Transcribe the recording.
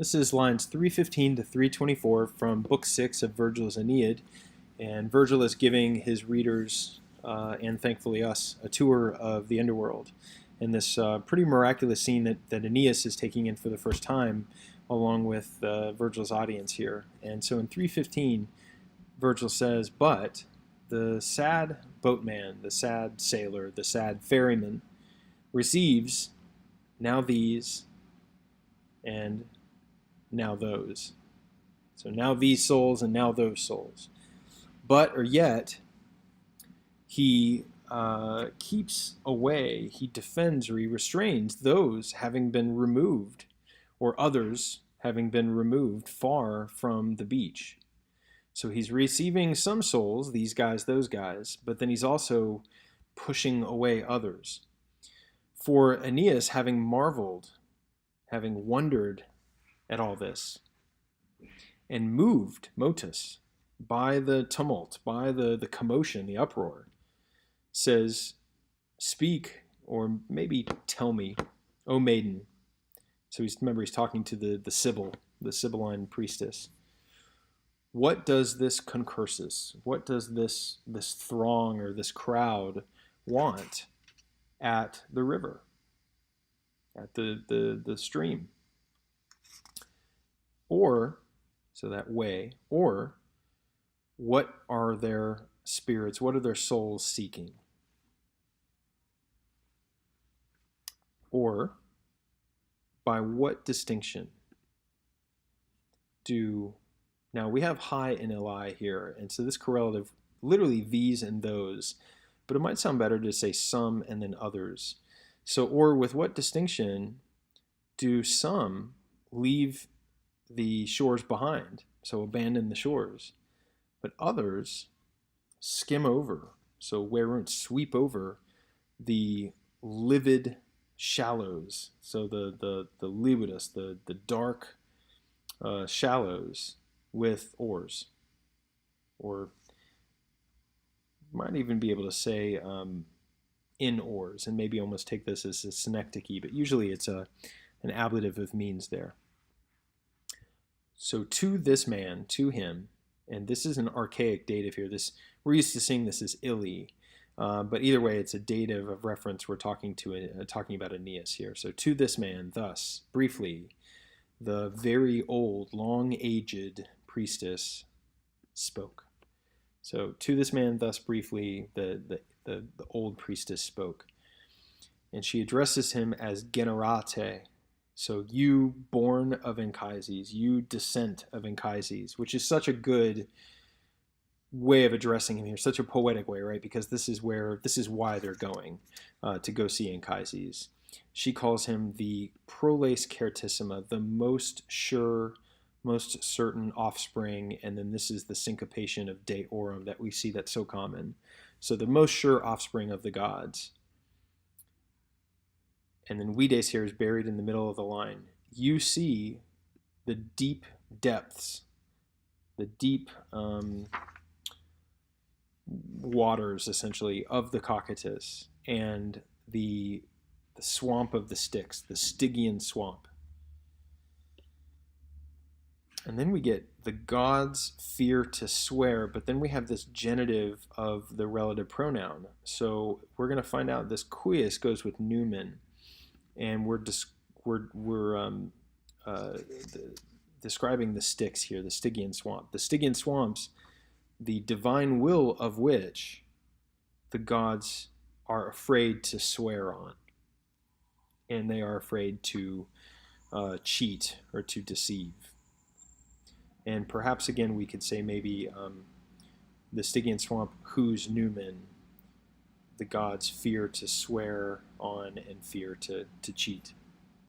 This is lines 315 to 324 from Book 6 of Vergil's Aeneid, and Vergil is giving his readers, and thankfully us, a tour of the underworld. And this pretty miraculous scene that Aeneas is taking in for the first time, along with Vergil's audience here. And so in 315, Vergil says, "But the sad boatman, the sad sailor, the sad ferryman receives now these and now those." So now these souls and now those souls. But, or yet, he keeps away, he defends or he restrains those having been removed, or others having been removed far from the beach. So he's receiving some souls, these guys, those guys, but then he's also pushing away others. For Aeneas, having marveled, having wondered at all this, and moved, motus, by the tumult, by the commotion, the uproar, says, "Speak, or maybe tell me, O maiden." So he's talking to the Sibyl, the Sibylline priestess. "What does this concursus, what does this throng or this crowd want at the river, at the stream? Or," so that way, "or what are their spirits, what are their souls seeking? Or by what distinction do..." Now we have high and li here, and so this correlative, literally these and those, but it might sound better to say some and then others. So, or with what distinction do some leave the shores behind, so abandon the shores, but others skim over, so werunt, sweep over the livid shallows, so the lividus, the dark shallows, with oars, or might even be able to say in oars, and maybe almost take this as a synecdoche, but usually it's an ablative of means there. So to this man, to him, and this is an archaic dative here. We're used to seeing this as illy, but either way, it's a dative of reference. We're talking about Aeneas here. So to this man, thus briefly, the very old, long-aged priestess spoke. So to this man, thus briefly, the old priestess spoke, and she addresses him as generate. So you born of Anchises, you descent of Anchises, which is such a good way of addressing him here, such a poetic way, right? Because this is why they're going to go see Anchises. She calls him the proles certissima, the most sure, most certain offspring, and then this is the syncopation of deorum that we see that's so common. So the most sure offspring of the gods. And then Vides here is buried in the middle of the line. You see the deep depths, the deep waters, essentially, of the Cocytus, and the swamp of the Styx, the Stygian swamp. And then we get the gods fear to swear, but then we have this genitive of the relative pronoun. So we're going to find out this queus goes with numen, and we're describing the Styx here, the Stygian swamp. The Stygian swamps, the divine will of which the gods are afraid to swear on, and they are afraid to cheat or to deceive. And perhaps again we could say maybe the Stygian swamp, whose numen the gods fear to swear on and fear to cheat.